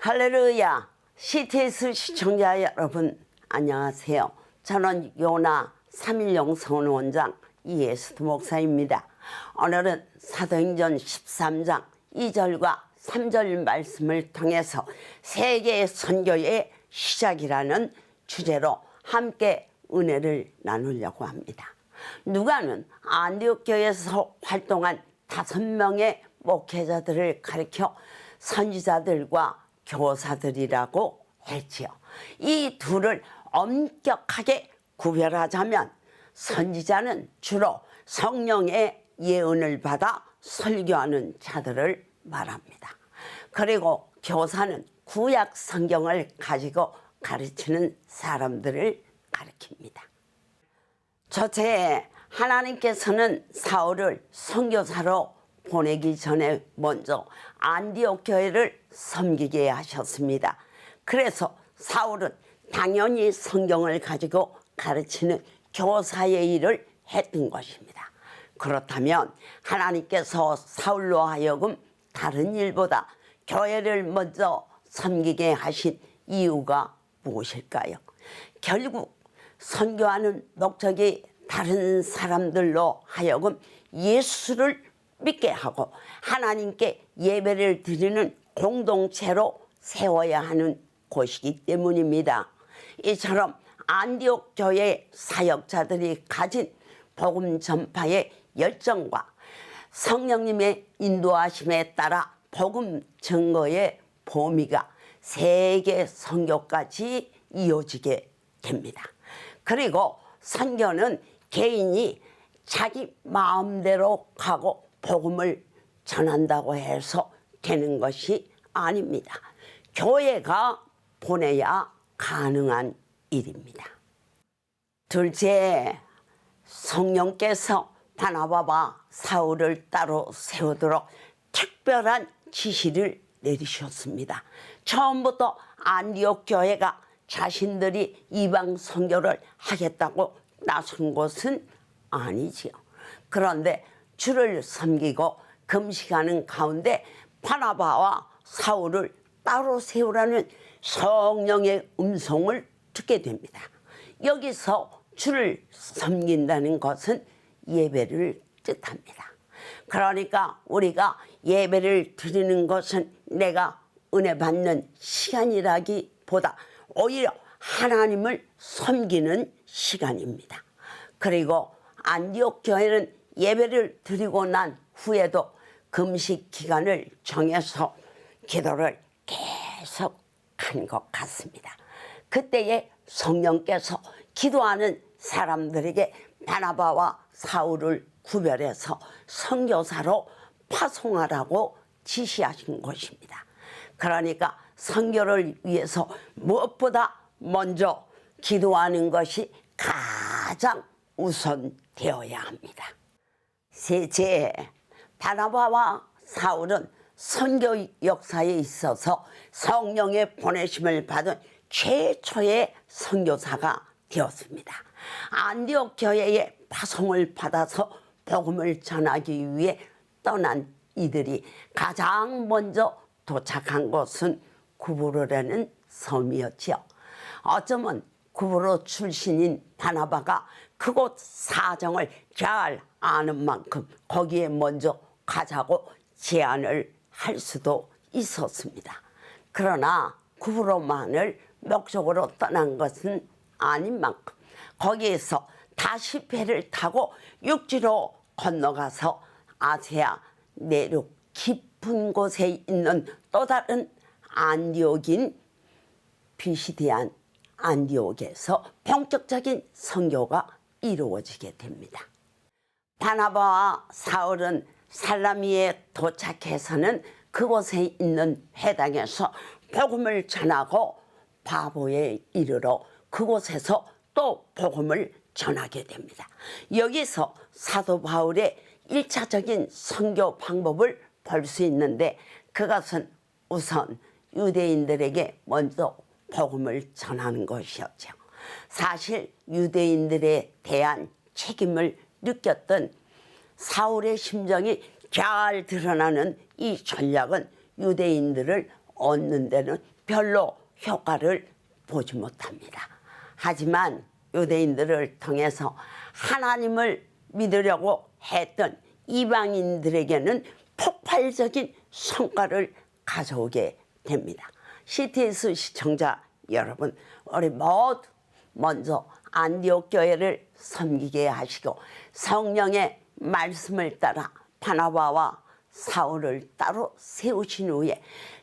할렐루야. CTS 시청자 여러분 안녕하세요. 저는 요나 3.1 선원장 이예수도 목사입니다. 오늘은 사도행전 13장 2절과 3절 말씀을 통해서 세계 선교의 시작이라는 주제로 함께 은혜를 나누려고 합니다. 누가는 안디옥 교회에서 활동한 5명의 목회자들을 가리켜 선지자들과 교사들이라고 했지요. 이 둘을 엄격하게 구별하자면 선지자는 주로 성령의 예언을 받아 설교하는 자들을 말합니다. 그리고 교사는 구약 성경을 가지고 가르치는 사람들을 가리킵니다. 첫째, 하나님께서는 사울을 선교사로 보내기 전에 먼저 안디옥 교회를 섬기게 하셨습니다. 그래서 사울은 당연히 성경을 가지고 가르치는 교사의 일을 했던 것입니다. 그렇다면 하나님께서 사울로 하여금 다른 일보다 교회를 먼저 섬기게 하신 이유가 무엇일까요? 결국 선교하는 목적이 다른 사람들로 하여금 예수를 믿게 하고 하나님께 예배를 드리는 공동체로 세워야 하는 곳이기 때문입니다. 이처럼 안디옥 교회 사역자들이 가진 복음 전파의 열정과 성령님의 인도하심에 따라 복음 증거의 범위가 세계 선교까지 이어지게 됩니다. 그리고 선교는 개인이 자기 마음대로 가고 복음을 전한다고 해서 되는 것이 아닙니다. 교회가 보내야 가능한 일입니다. 둘째, 성령께서 바나바와 사울을 따로 세우도록 특별한 지시를 내리셨습니다. 처음부터 안디옥 교회가 자신들이 이방 선교를 하겠다고 나선 것은 아니지요. 그런데 주를 섬기고 금식하는 가운데 바나바와 사울을 따로 세우라는 성령의 음성을 듣게 됩니다. 여기서 주를 섬긴다는 것은 예배를 뜻합니다. 그러니까 우리가 예배를 드리는 것은 내가 은혜 받는 시간이라기보다 오히려 하나님을 섬기는 시간입니다. 그리고 안디옥 교회는 예배를 드리고 난 후에도 금식 기간을 정해서 기도를 계속 한 것 같습니다. 그때에 성령께서 기도하는 사람들에게 바나바와 사울을 구별해서 선교사로 파송하라고 지시하신 것입니다. 그러니까 선교를 위해서 무엇보다 먼저 기도하는 것이 가장 우선되어야 합니다. 셋째, 바나바와 사울은 선교 역사에 있어서 성령의 보내심을 받은 최초의 선교사가 되었습니다. 안디옥 교회에 파송을 받아서 복음을 전하기 위해 떠난 이들이 가장 먼저 도착한 곳은 구브로라는 섬이었지요. 어쩌면 구브로 출신인 바나바가 그곳 사정을 잘 아는 만큼 거기에 먼저 가자고 제안을 할 수도 있었습니다. 그러나 구브로만을 목적으로 떠난 것은 아닌 만큼 거기에서 다시 배를 타고 육지로 건너가서 아세아 내륙 깊은 곳에 있는 또 다른 안디옥인 비시디안 안디옥에서 본격적인 선교가 이루어지게 됩니다. 바나바와 사울은 살라미에 도착해서는 그곳에 있는 회당에서 복음을 전하고 바보에 이르러 그곳에서 또 복음을 전하게 됩니다. 여기서 사도 바울의 1차적인 선교 방법을 볼 수 있는데 그것은 우선 유대인들에게 먼저 복음을 전하는 것이었죠. 사실 유대인들에 대한 책임을 느꼈던 사울의 심정이 잘 드러나는 이 전략은 유대인들을 얻는 데는 별로 효과를 보지 못합니다. 하지만 유대인들을 통해서 하나님을 믿으려고 했던 이방인들에게는 폭발적인 성과를 가져오게 됩니다. CTS 시청자 여러분, 우리 모두 먼저 안디옥 교회를 섬기게 하시고 성령의 말씀을 따라 바나바와 사울을 따로 세우신 후에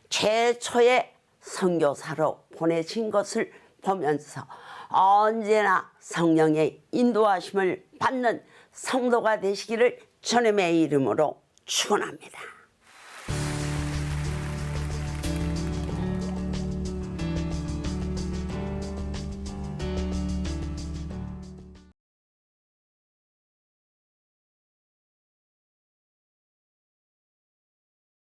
최초의 선교사로 보내신 것을 보면서 언제나 성령의 인도하심을 받는 성도가 되시기를 주님의 이름으로 축원합니다.